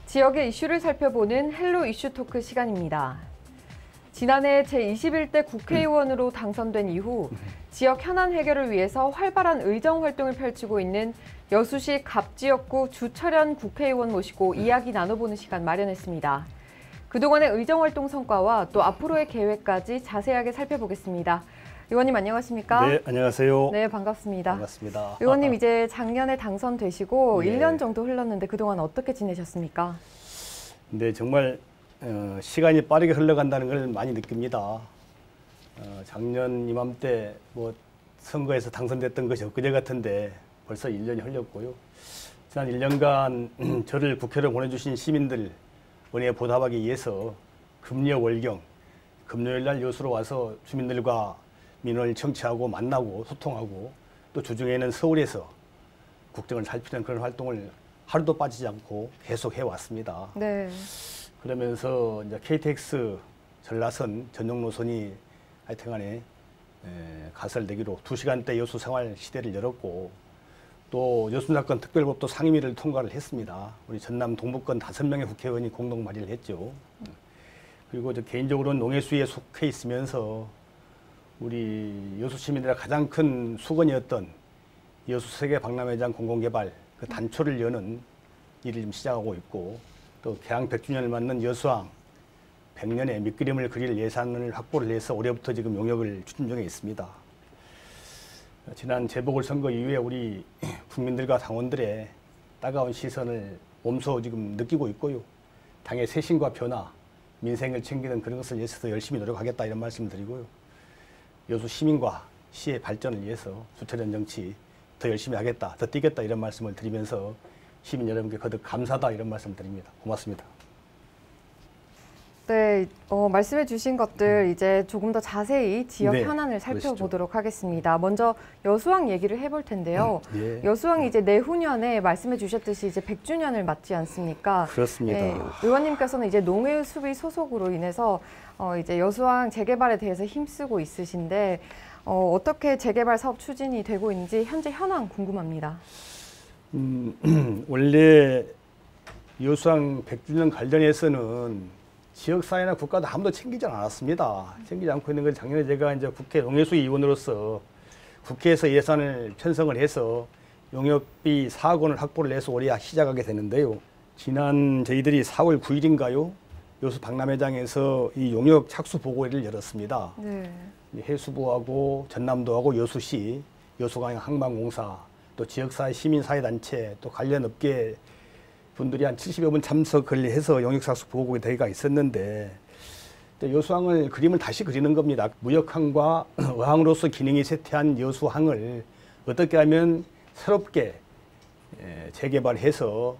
지역의 이슈를 살펴보는 헬로 이슈 토크 시간입니다. 지난해 제21대 국회의원으로 당선된 이후 지역 현안 해결을 위해서 활발한 의정 활동을 펼치고 있는 여수시 갑지역구 주철현 국회의원 모시고 이야기 나눠보는 시간 마련했습니다. 그동안의 의정 활동 성과와 또 앞으로의 계획까지 자세하게 살펴보겠습니다. 의원님 안녕하십니까? 네, 안녕하세요. 네, 반갑습니다. 반갑습니다. 의원님 이제 작년에 당선되시고 네. 1년 정도 흘렀는데 그동안 어떻게 지내셨습니까? 네, 정말 시간이 빠르게 흘러간다는 걸 많이 느낍니다. 작년 이맘때 뭐 선거에서 당선됐던 것이 엊그제 같은데 벌써 1년이 흘렸고요. 지난 1년간 저를 국회로 보내주신 시민들 은혜에 보답하기 위해서 금요 월경, 금요일 날 여수로 와서 주민들과 민원을 청취하고 만나고 소통하고 또 주중에는 서울에서 국정을 살피는 그런 활동을 하루도 빠지지 않고 계속 해왔습니다. 네. 그러면서 이제 KTX 전라선 전용 노선이 하여튼간에 가설되기로 2시간대 여수 생활 시대를 열었고 또 여수사건 특별법도 상임위를 통과를 했습니다. 우리 전남 동부권 5명의 국회의원이 공동 발의를 했죠. 그리고 저 개인적으로는 농해수에 속해 있으면서 우리 여수 시민들의 가장 큰 수건이었던 여수 세계 박람회장 공공개발 그 단초를 여는 일을 좀 시작하고 있고 또 개항 100주년을 맞는 여수항 100년의 밑그림을 그릴 예산을 확보를 해서 올해부터 지금 용역을 추진 중에 있습니다. 지난 재보궐선거 이후에 우리 국민들과 당원들의 따가운 시선을 몸소 지금 느끼고 있고요. 당의 쇄신과 변화, 민생을 챙기는 그런 것을 위해서 열심히 노력하겠다 이런 말씀을 드리고요. 여수 시민과 시의 발전을 위해서 주철현 정치 더 열심히 하겠다, 더 뛰겠다 이런 말씀을 드리면서 시민 여러분께 거듭 감사다 이런 말씀 드립니다. 고맙습니다. 네, 말씀해 주신 것들 이제 조금 더 자세히 지역 네, 현안을 살펴보도록 그러시죠. 하겠습니다. 먼저 여수항 얘기를 해볼 텐데요. 예. 여수항이 이제 내후년에 말씀해 주셨듯이 이제 100주년을 맞지 않습니까? 그렇습니다. 네, 의원님께서는 이제 농해수비 소속으로 인해서 이제 여수항 재개발에 대해서 힘쓰고 있으신데 어떻게 재개발 사업 추진이 되고 있는지 현재 현황 궁금합니다. 원래 여수항 100주년 관련해서는 지역사회나 국가도 아무도 챙기지 않았습니다. 챙기지 않고 있는 건 작년에 제가 이제 국회 농해수 의원으로서 국회에서 예산을 편성을 해서 용역비 4억 원을 확보를 해서 올해 시작하게 되는데요. 지난 저희들이 4월 9일인가요? 여수 박람회장에서 이 용역 착수 보고회를 열었습니다. 네. 해수부하고 전남도하고 여수시, 여수광역 항만공사, 또 지역사회 시민사회단체, 또 관련 업계 분들이 한 70여 분 참석을 해서 용역착수 보고회 대회가 있었는데 여수항을 그림을 다시 그리는 겁니다. 무역항과 어항으로서 기능이 쇠퇴한 여수항을 어떻게 하면 새롭게 재개발해서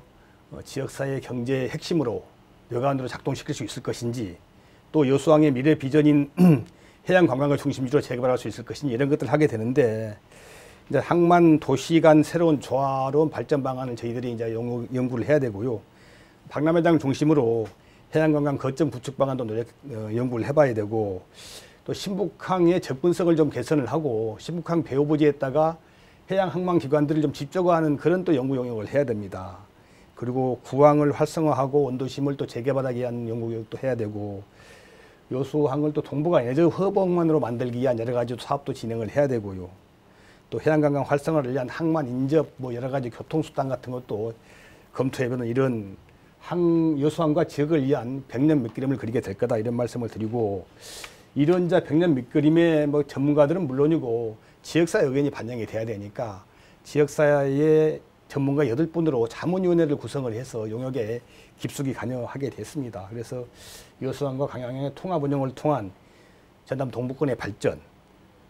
지역사회 경제의 핵심으로 여간으로 작동시킬 수 있을 것인지 또 여수항의 미래 비전인 해양 관광을 중심지로 재개발할 수 있을 것인지 이런 것들을 하게 되는데 이제 항만 도시 간 새로운 조화로운 발전 방안을 저희들이 이제 연구를 해야 되고요. 박람회장을 중심으로 해양관광 거점 구축 방안도 연구를 해봐야 되고 또 신북항의 접근성을 좀 개선을 하고 신북항 배후부지에다가 해양 항만 기관들을 좀 집중화하는 그런 또 연구 용역을 해야 됩니다. 그리고 구항을 활성화하고 원도심을 또 재개발하기 위한 연구 용역도 해야 되고 여수항을 또 동북아 에너지 허브항만으로 만들기 위한 여러 가지 사업도 진행을 해야 되고요. 또 해양관광 활성화를 위한 항만 인접 뭐 여러 가지 교통수단 같은 것도 검토해보는 이런 여수항과 지역을 위한 100년 밑그림을 그리게 될 거다 이런 말씀을 드리고 이런 100년 밑그림의 뭐 전문가들은 물론이고 지역사회 의견이 반영이 돼야 되니까 지역사회의 전문가 8분으로 자문위원회를 구성을 해서 용역에 깊숙이 관여하게 됐습니다. 그래서 여수항과 광양의 통합 운영을 통한 전남 동부권의 발전,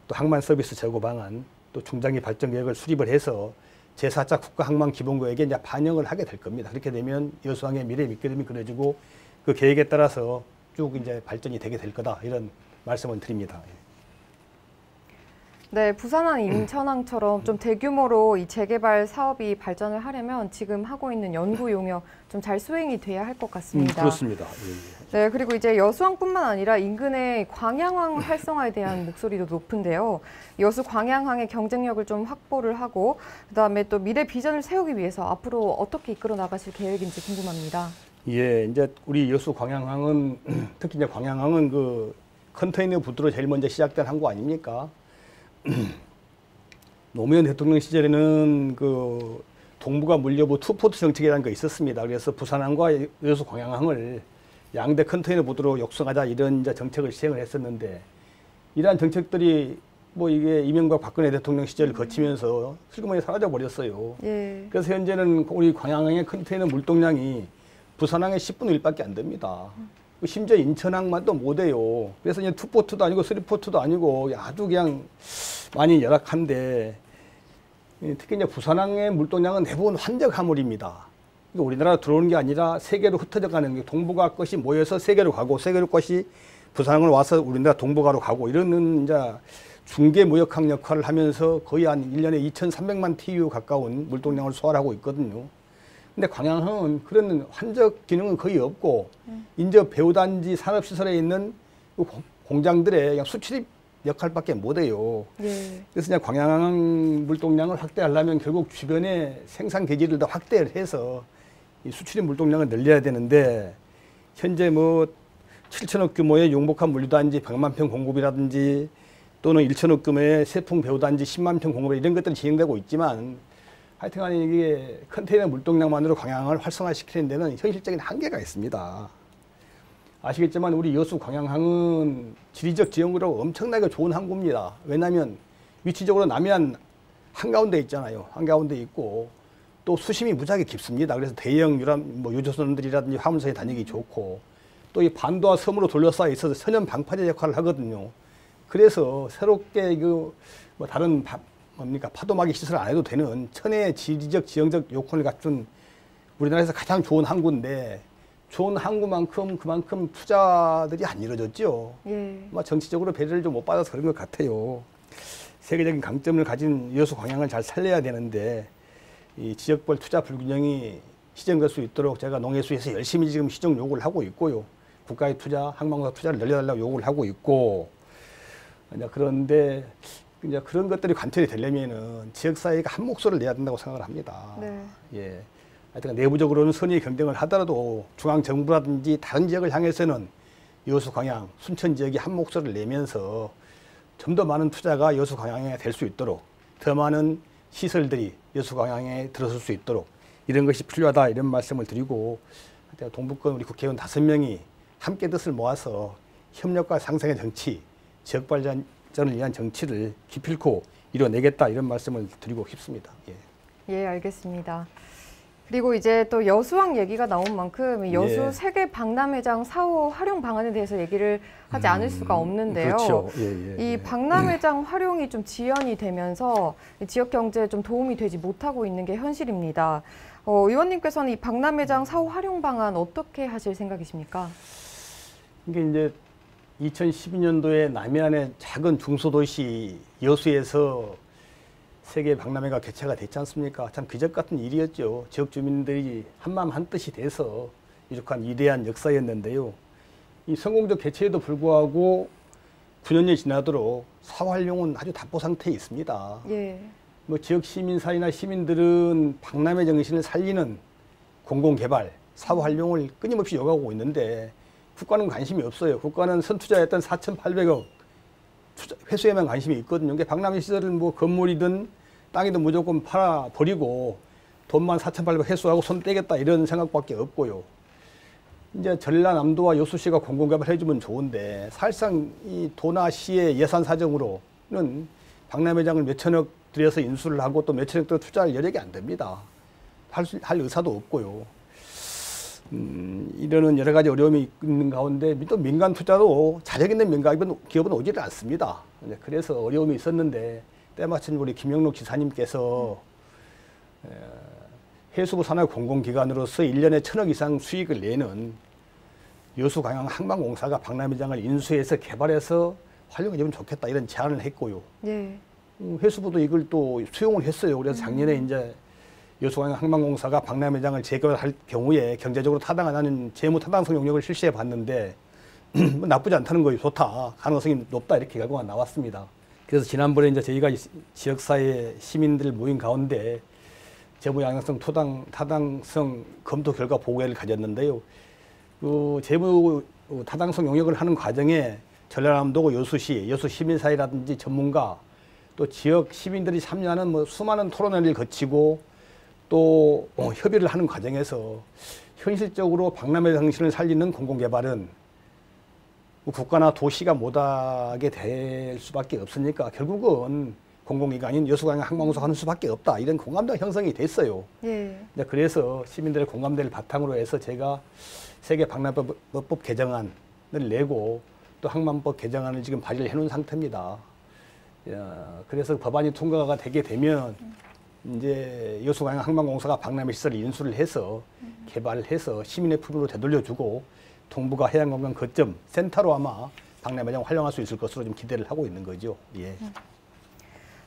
또 항만 서비스 제고 방안, 또 중장기 발전 계획을 수립을 해서 제4차 국가항만기본구역에 이제 반영을 하게 될 겁니다. 그렇게 되면 여수항의 미래 밑그림이 그려지고 그 계획에 따라서 쭉 이제 발전이 되게 될 거다 이런 말씀을 드립니다. 네, 부산항, 인천항처럼 좀 대규모로 이 재개발 사업이 발전을 하려면 지금 하고 있는 연구 용역 좀 잘 수행이 돼야 할 것 같습니다. 그렇습니다. 네, 그리고 이제 여수항뿐만 아니라 인근의 광양항 활성화에 대한 목소리도 높은데요. 여수 광양항의 경쟁력을 좀 확보를 하고 그다음에 또 미래 비전을 세우기 위해서 앞으로 어떻게 이끌어 나가실 계획인지 궁금합니다. 예, 이제 우리 여수 광양항은 특히 이제 광양항은 그 컨테이너 부두로 제일 먼저 시작된 항구 아닙니까? 노무현 대통령 시절에는 그 동북아 물류부 투포트 정책이라는 거 있었습니다. 그래서 부산항과 여수 광양항을 양대 컨테이너 부두로 육성하자 이런 이제 정책을 시행을 했었는데 이러한 정책들이 뭐 이게 이명박 박근혜 대통령 시절을 거치면서 슬그머니 사라져 버렸어요. 예. 그래서 현재는 우리 광양항의 컨테이너 물동량이 부산항의 10분의 1밖에 안 됩니다. 심지어 인천항만도 못 해요. 그래서 이제 투포트도 아니고 쓰리포트도 아니고 아주 그냥 많이 열악한데 특히 이제 부산항의 물동량은 대부분 환적 화물입니다. 우리나라 들어오는 게 아니라 세계로 흩어져 가는 게 동북아 것이 모여서 세계로 가고 세계로 것이 부산항을 와서 우리나라 동북아로 가고 이러는 이제 중개 무역항 역할을 하면서 거의 한 1년에 2,300만 TU 가까운 물동량을 소화하고 있거든요. 근데 광양항은 그런 환적 기능은 거의 없고 인접 배후단지 산업시설에 있는 공장들의 그냥 수출입 역할밖에 못해요. 예. 그래서 이제 광양항 물동량을 확대하려면 결국 주변의 생산 계지를 더 확대를 해서 이 수출입 물동량을 늘려야 되는데 현재 뭐 7천억 규모의 용복합 물류단지 100만 평 공급이라든지 또는 1천억 규모의 세풍 배후단지 10만 평 공급 이런 것들이 진행되고 있지만 하여튼간 이게 컨테이너 물동량만으로 광양항을 활성화시키는 데는 현실적인 한계가 있습니다. 아시겠지만 우리 여수 광양항은 지리적 지형으로 엄청나게 좋은 항구입니다. 왜냐하면 위치적으로 남해안 한가운데 있잖아요. 한가운데 있고 또 수심이 무지하게 깊습니다. 그래서 대형 유조선들이라든지 화물선이 다니기 좋고 또 이 반도와 섬으로 둘러싸여 있어서 천연 방파제 역할을 하거든요. 그래서 새롭게 뭐 다른 파도막이 시설 안 해도 되는 천혜의 지리적 지형적 요건을 갖춘 우리나라에서 가장 좋은 항구인데 좋은 항구만큼 그만큼 투자들이 안 이루어졌죠. 예. 정치적으로 배려를 좀 못 받아서 그런 것 같아요. 세계적인 강점을 가진 여수 광양을 잘 살려야 되는데 이 지역별 투자 불균형이 시정될 수 있도록 제가 농해수에서 열심히 지금 시정 요구를 하고 있고요. 국가의 투자, 항공사 투자를 늘려달라고 요구를 하고 있고 그런데 이제 그런 것들이 관철이 되려면은 지역사회가 한 목소리를 내야 된다고 생각을 합니다. 네. 예. 하여튼 내부적으로는 선의 경쟁을 하더라도 중앙정부라든지 다른 지역을 향해서는 여수 광양, 순천 지역이 한 목소리를 내면서 좀 더 많은 투자가 여수 광양에 될 수 있도록 더 많은 시설들이 여수 광양에 들어설 수 있도록 이런 것이 필요하다 이런 말씀을 드리고 동북권 우리 국회의원 5명이 함께 뜻을 모아서 협력과 상생의 정치, 지역 발전을 위한 정치를 기필코 이뤄내겠다 이런 말씀을 드리고 싶습니다. 예. 예, 알겠습니다. 그리고 이제 또 여수항 얘기가 나온 만큼 여수 예. 세계 박람회장 4호 활용 방안에 대해서 얘기를 하지 않을 수가 없는데요. 그렇죠. 예. 이 박람회장 활용이 좀 지연이 되면서 지역 경제에 좀 도움이 되지 못하고 있는 게 현실입니다. 의원님께서는 이 박람회장 4호 활용 방안 어떻게 하실 생각이십니까? 이게 이제 2012년도에 남해안의 작은 중소도시 여수에서 세계 박람회가 개최가 됐지 않습니까? 참 기적 같은 일이었죠. 지역 주민들이 한마음 한뜻이 돼서 이룩한 위대한 역사였는데요. 이 성공적 개최에도 불구하고 9년이 지나도록 사활용은 아주 답보 상태에 있습니다. 예. 뭐 지역 시민사회나 시민들은 박람회 정신을 살리는 공공개발, 사활용을 끊임없이 요구하고 있는데 국가는 관심이 없어요. 국가는 선투자했던 4,800억 회수에만 관심이 있거든요. 그러니까 박람회 시설을 뭐 건물이든 땅이든 무조건 팔아버리고 돈만 4,800억 회수하고 손 떼겠다 이런 생각밖에 없고요. 이제 전라남도와 여수시가 공공개발 해주면 좋은데 사실상 이 도나 시의 예산 사정으로는 박람회장을 몇천억 들여서 인수를 하고 또 몇천억 더 투자할 여력이 안 됩니다. 할 의사도 없고요. 이러는 여러 가지 어려움이 있는 가운데 또 민간 투자도 자력 있는 민간 기업은 오지를 않습니다. 그래서 어려움이 있었는데 때마침 우리 김영록 지사님께서 해수부 산하 공공기관으로서 1년에 1,000억 이상 수익을 내는 여수 광양 항만공사가 박람회장을 인수해서 개발해서 활용해주면 좋겠다 이런 제안을 했고요. 예. 해수부도 이걸 또 수용을 했어요. 그래서 작년에 이제 여수광양 항만공사가 박람회장을 재개발할 경우에 경제적으로 타당 안 하는 재무 타당성 용역을 실시해 봤는데 뭐 나쁘지 않다는 거예요. 좋다. 가능성이 높다. 이렇게 결과가 나왔습니다. 그래서 지난번에 이제 저희가 지역사회 시민들 모인 가운데 재무 양형성 타당성 검토 결과 보고회를 가졌는데요. 그 재무 타당성 용역을 하는 과정에 전라남도 여수시, 여수 시민사회라든지 전문가 또 지역 시민들이 참여하는 뭐 수많은 토론회를 거치고 또 협의를 하는 과정에서 현실적으로 박람회 정신을 살리는 공공개발은 국가나 도시가 못하게 될 수밖에 없으니까 결국은 공공기관인 여수광역항공공사가 하는 수밖에 없다. 이런 공감대가 형성이 됐어요. 예. 그래서 시민들의 공감대를 바탕으로 해서 제가 세계 박람회법 개정안을 내고 또 항만법 개정안을 지금 발의를 해놓은 상태입니다. 그래서 법안이 통과가 되게 되면 이제 여수광역항만공사가 박람회 시설을 인수를 해서 개발을 해서 시민의 품으로 되돌려주고 동북아 해양관광 거점 센터로 아마 박람회장 활용할 수 있을 것으로 좀 기대를 하고 있는 거죠. 예.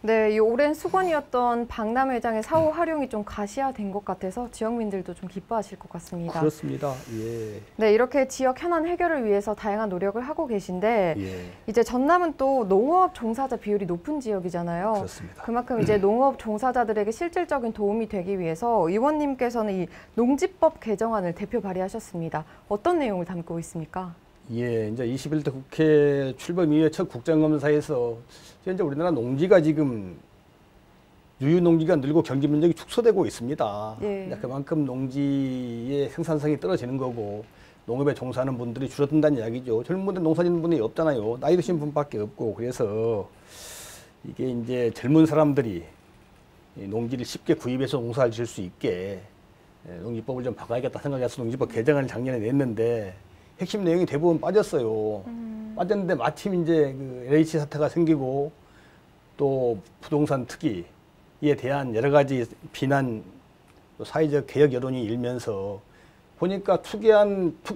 네, 이 오랜 수건이었던 박람회장의 사후 활용이 좀 가시화된 것 같아서 지역민들도 좀 기뻐하실 것 같습니다. 그렇습니다. 예. 네, 이렇게 지역 현안 해결을 위해서 다양한 노력을 하고 계신데 예. 이제 전남은 또 농업 종사자 비율이 높은 지역이잖아요. 그렇습니다. 그만큼 이제 농업 종사자들에게 실질적인 도움이 되기 위해서 의원님께서는 이 농지법 개정안을 대표 발의하셨습니다. 어떤 내용을 담고 있습니까? 예, 이제 21대 국회 출범 이후에 첫 국정감사에서 현재 우리나라 농지가 지금 유유농지가 늘고 경기 면적이 축소되고 있습니다. 예. 그만큼 농지의 생산성이 떨어지는 거고 농업에 종사하는 분들이 줄어든다는 이야기죠. 젊은 분들 농사 짓는 분이 없잖아요. 나이 드신 분밖에 없고 그래서 이게 이제 젊은 사람들이 농지를 쉽게 구입해서 농사를 지을 수 있게 농지법을 좀 바꿔야겠다 생각해서 농지법 개정안을 작년에 냈는데 핵심 내용이 대부분 빠졌어요. 빠졌는데 마침 이제 그 LH 사태가 생기고 또 부동산 투기에 대한 여러 가지 비난, 또 사회적 개혁 여론이 일면서 보니까 투기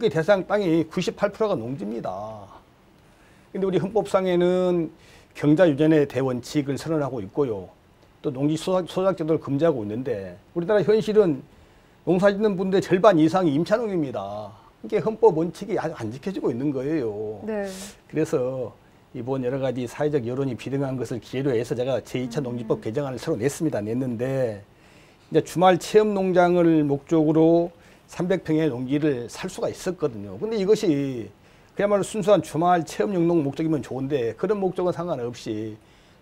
대상 땅이 98%가 농지입니다. 근데 우리 헌법상에는 경자 유전의 대원칙을 선언하고 있고요. 또 농지 소작 제도를 금지하고 있는데 우리나라 현실은 농사 짓는 분들의 절반 이상이 임차농입니다. 이게 헌법 원칙이 아주 안 지켜지고 있는 거예요. 네. 그래서 이번 여러 가지 사회적 여론이 비등한 것을 기회로 해서 제가 제2차 농지법 개정안을 새로 냈는데 이제 주말 체험 농장을 목적으로 300평의 농지를 살 수가 있었거든요. 근데 이것이 그야말로 순수한 주말 체험 영농 목적이면 좋은데 그런 목적은 상관없이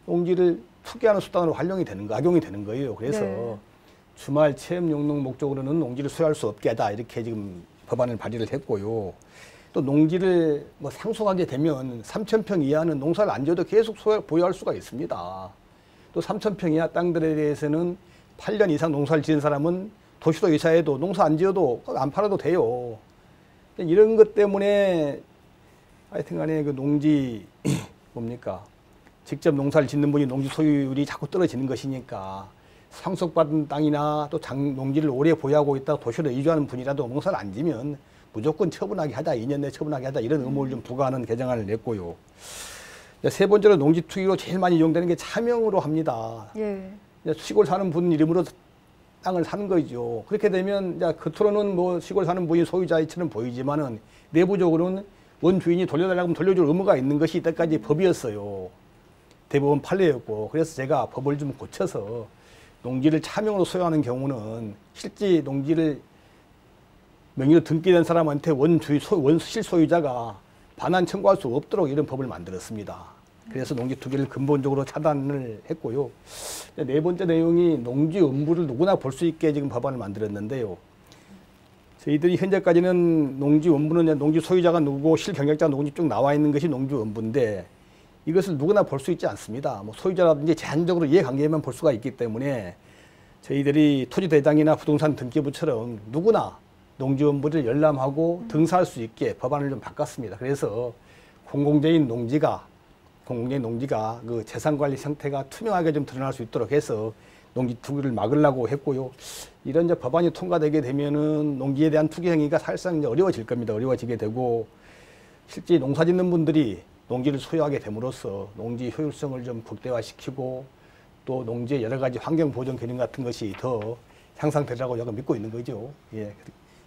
농지를 투기하는 수단으로 악용이 되는 거예요. 그래서 네. 주말 체험 영농 목적으로는 농지를 소유할 수 없게 하다 이렇게 지금 법안을 발의를 했고요. 또 농지를 뭐 상속하게 되면 3,000평 이하는 농사를 안 지어도 계속 보유할 수가 있습니다. 또 3,000평 이하 땅들에 대해서는 8년 이상 농사를 지은 사람은 도시로 이사해도 농사 안 지어도 안 팔아도 돼요. 이런 것 때문에 하여튼 간에 그 농지 뭡니까? 직접 농사를 짓는 분이 농지 소유율이 자꾸 떨어지는 것이니까 상속받은 땅이나 또 농지를 오래 보유하고 있다가 도시로 이주하는 분이라도 농사를 안 지면 무조건 처분하게 하자, 2년 내에 처분하게 하자 이런 의무를 좀 부과하는 개정안을 냈고요. 세 번째로 농지 투기로 제일 많이 이용되는 게 차명으로 합니다. 예. 시골 사는 분 이름으로 땅을 사는 거죠. 그렇게 되면 겉으로는 뭐 시골 사는 분이 소유자처럼 보이지만은 내부적으로는 원주인이 돌려달라고 하면 돌려줄 의무가 있는 것이 이때까지 법이었어요. 대법원 판례였고 그래서 제가 법을 좀 고쳐서 농지를 차명으로 소유하는 경우는 실제 농지를 명의로 등기된 사람한테 실소유자가 반환 청구할 수 없도록 이런 법을 만들었습니다. 그래서 농지 투기를 근본적으로 차단을 했고요. 네 번째 내용이 농지 음부를 누구나 볼 수 있게 지금 법안을 만들었는데요. 저희들이 현재까지는 농지 음부는 농지 소유자가 누구고 실경작자가 누군지 쭉 나와 있는 것이 농지 음부인데 이것을 누구나 볼 수 있지 않습니다. 뭐 소유자라든지 제한적으로 이해관계만 볼 수가 있기 때문에 저희들이 토지대장이나 부동산 등기부처럼 누구나 농지음부를 열람하고 등사할 수 있게 법안을 좀 바꿨습니다. 그래서 공공재인 농지가 그 재산관리 상태가 투명하게 좀 드러날 수 있도록 해서 농지 투기를 막으려고 했고요. 이런 이제 법안이 통과되게 되면은 농지에 대한 투기 행위가 사실상 이제 어려워질 겁니다. 어려워지게 되고 실제 농사 짓는 분들이 농지를 소유하게 됨으로써 농지 효율성을 좀 극대화시키고 또 농지의 여러 가지 환경 보존 기능 같은 것이 더 향상되리라고 제가 믿고 있는 거죠. 예,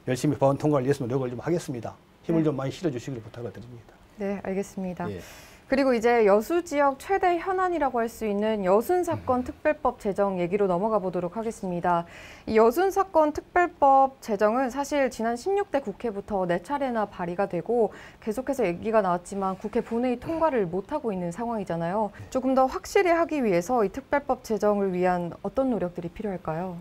열심히 법안 통과를 위해서 노력을 좀 하겠습니다. 힘을 좀 많이 실어주시길 부탁을 드립니다. 네, 알겠습니다. 예. 그리고 이제 여수 지역 최대 현안이라고 할 수 있는 여순 사건 특별법 제정 얘기로 넘어가 보도록 하겠습니다. 이 여순 사건 특별법 제정은 사실 지난 16대 국회부터 4차례나 발의가 되고 계속해서 얘기가 나왔지만 국회 본회의 통과를 못하고 있는 상황이잖아요. 조금 더 확실히 하기 위해서 이 특별법 제정을 위한 어떤 노력들이 필요할까요?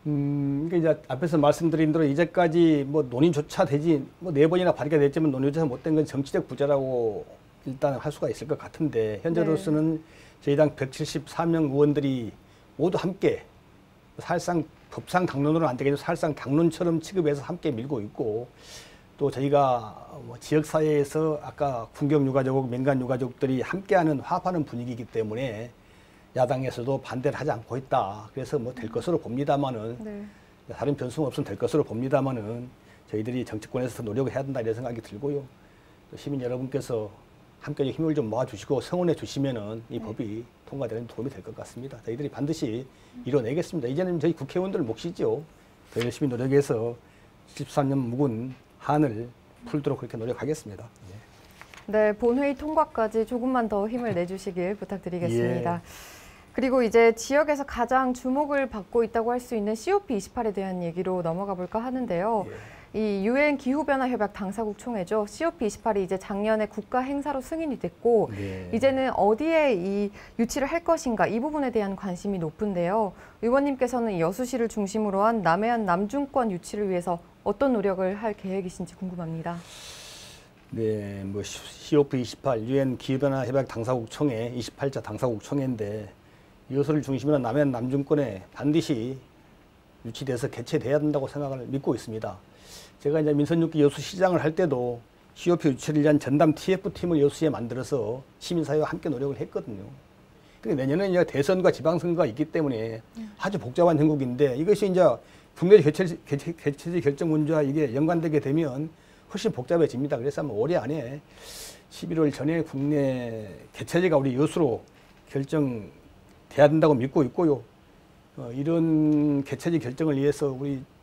이게 이제 앞에서 말씀드린 대로 이제까지 뭐 논의조차 되지, 뭐 4번이나 발의가 됐지만 논의조차 못된 건 정치적 부재라고 일단 할 수가 있을 것 같은데, 현재로서는 저희 당 174명 의원들이 모두 함께 사실상 법상 당론으로는 안 되겠지만 사실상 당론처럼 취급해서 함께 밀고 있고, 또 저희가 뭐 지역사회에서 아까 군경유가족, 민간유가족들이 함께하는 화합하는 분위기이기 때문에 야당에서도 반대를 하지 않고 있다. 그래서 뭐 될 것으로 봅니다만은, 다른 변수가 없으면 될 것으로 봅니다만은 저희들이 정치권에서 노력을 해야 된다 이런 생각이 들고요. 또 시민 여러분께서 함께 힘을 좀 모아주시고 성원해 주시면은 이 법이 통과되는 도움이 될 것 같습니다. 저희들이 반드시 이뤄내겠습니다. 이제는 저희 국회의원들 몫이죠. 더 열심히 노력해서 13년 묵은 한을 풀도록 그렇게 노력하겠습니다. 네, 본회의 통과까지 조금만 더 힘을 내주시길 부탁드리겠습니다. 예. 그리고 이제 지역에서 가장 주목을 받고 있다고 할 수 있는 COP28에 대한 얘기로 넘어가 볼까 하는데요. 이 UN 기후변화협약 당사국 총회죠. COP28이 이제 작년에 국가 행사로 승인이 됐고 이제는 어디에 이 유치를 할 것인가 이 부분에 대한 관심이 높은데요. 의원님께서는 여수시를 중심으로 한 남해안 남중권 유치를 위해서 어떤 노력을 할 계획이신지 궁금합니다. 네, 뭐 COP28 UN 기후변화협약 당사국 총회 28차 당사국 총회인데 여수를 중심으로 남해안 남중권에 반드시 유치돼서 개최돼야 된다고 생각을 믿고 있습니다. 제가 이제 민선 6기 여수시장을 할 때도 COP 유치를 위한 전담 TF팀을 여수시에 만들어서 시민사회와 함께 노력을 했거든요. 그러니까 내년에 이제 대선과 지방선거가 있기 때문에 아주 복잡한 형국인데 이것이 이제 국내적 개최지 결정 문제와 이게 연관되게 되면 훨씬 복잡해집니다. 그래서 아마 올해 안에 11월 전에 국내 개최지가 우리 여수로 결정돼야 된다고 믿고 있고요. 이런 개최지 결정을 위해서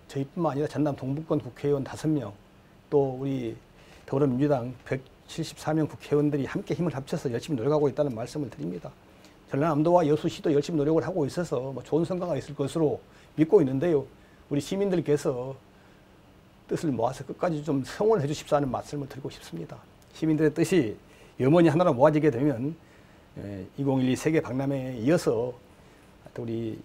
저희뿐만 아니라 전남 동북권 국회의원 5명, 또 우리 더불어민주당 174명 국회의원들이 함께 힘을 합쳐서 열심히 노력하고 있다는 말씀을 드립니다. 전라남도와 여수시도 열심히 노력을 하고 있어서 뭐 좋은 성과가 있을 것으로 믿고 있는데요. 우리 시민들께서 뜻을 모아서 끝까지 좀 성원해 주십사 하는 말씀을 드리고 싶습니다. 시민들의 뜻이 염원이 하나로 모아지게 되면 2012 세계 박람회에 이어서 우리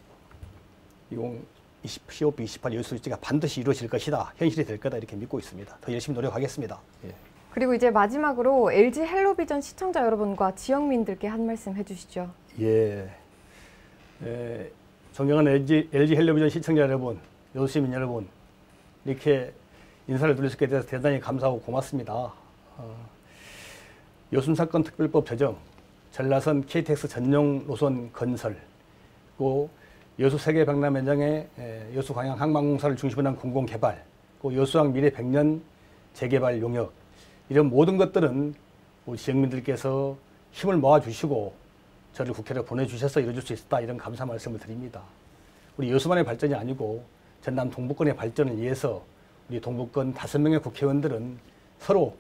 COP28 여수 유치가 반드시 이루어질 것이다. 현실이 될 거다. 이렇게 믿고 있습니다. 더 열심히 노력하겠습니다. 예. 그리고 이제 마지막으로 LG 헬로비전 시청자 여러분과 지역민들께 한 말씀 해주시죠. 예. 존경하는 LG 헬로비전 시청자 여러분, 여수 시민 여러분, 이렇게 인사를 드릴 수 있게 돼서 대단히 감사하고 고맙습니다. 여순 사건 특별법 제정, 전라선 KTX 전용 노선 건설, 그리고 여수 세계 박람회 현장에 여수 광양 항만공사를 중심으로 한 공공개발, 그리고 여수항 미래 100년 재개발 용역, 이런 모든 것들은 우리 지역민들께서 힘을 모아주시고 저를 국회로 보내주셔서 이루어질 수 있었다, 이런 감사 말씀을 드립니다. 우리 여수만의 발전이 아니고 전남 동북권의 발전을 위해서 우리 동북권 5명의 국회의원들은 서로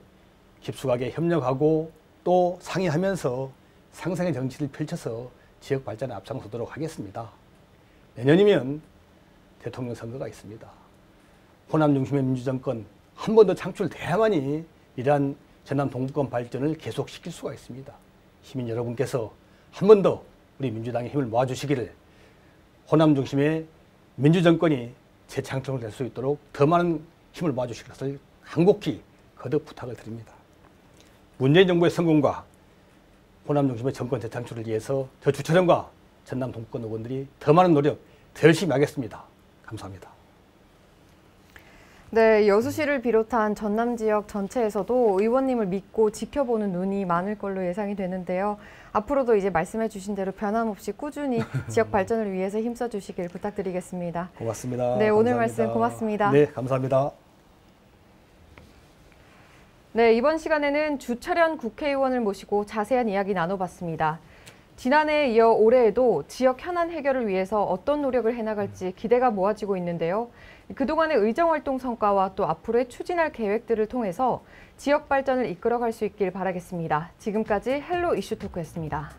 깊숙하게 협력하고 또 상의하면서 상생의 정치를 펼쳐서 지역 발전에 앞장서도록 하겠습니다. 내년이면 대통령 선거가 있습니다. 호남 중심의 민주정권 한 번 더 창출돼야만이 이러한 전남 동북권 발전을 계속시킬 수가 있습니다. 시민 여러분께서 한 번 더 우리 민주당의 힘을 모아주시기를, 호남 중심의 민주정권이 재창출될 수 있도록 더 많은 힘을 모아주실 것을 간곡히 거듭 부탁을 드립니다. 문재인 정부의 성공과 호남 중심의 정권 재창출을 위해서 저 주차장과 전남 동북권 의원들이 더 많은 노력, 더 열심히 하겠습니다. 감사합니다. 네, 여수시를 비롯한 전남 지역 전체에서도 의원님을 믿고 지켜보는 눈이 많을 걸로 예상이 되는데요. 앞으로도 이제 말씀해 주신 대로 변함없이 꾸준히 지역 발전을 위해서 힘써 주시길 부탁드리겠습니다. 고맙습니다. 네, 오늘 감사합니다. 말씀 고맙습니다. 네, 감사합니다. 네, 이번 시간에는 주철현 국회의원을 모시고 자세한 이야기 나눠봤습니다. 지난해에 이어 올해에도 지역 현안 해결을 위해서 어떤 노력을 해나갈지 기대가 모아지고 있는데요. 그동안의 의정활동 성과와 또 앞으로의 추진할 계획들을 통해서 지역 발전을 이끌어갈 수 있길 바라겠습니다. 지금까지 헬로 이슈토크였습니다.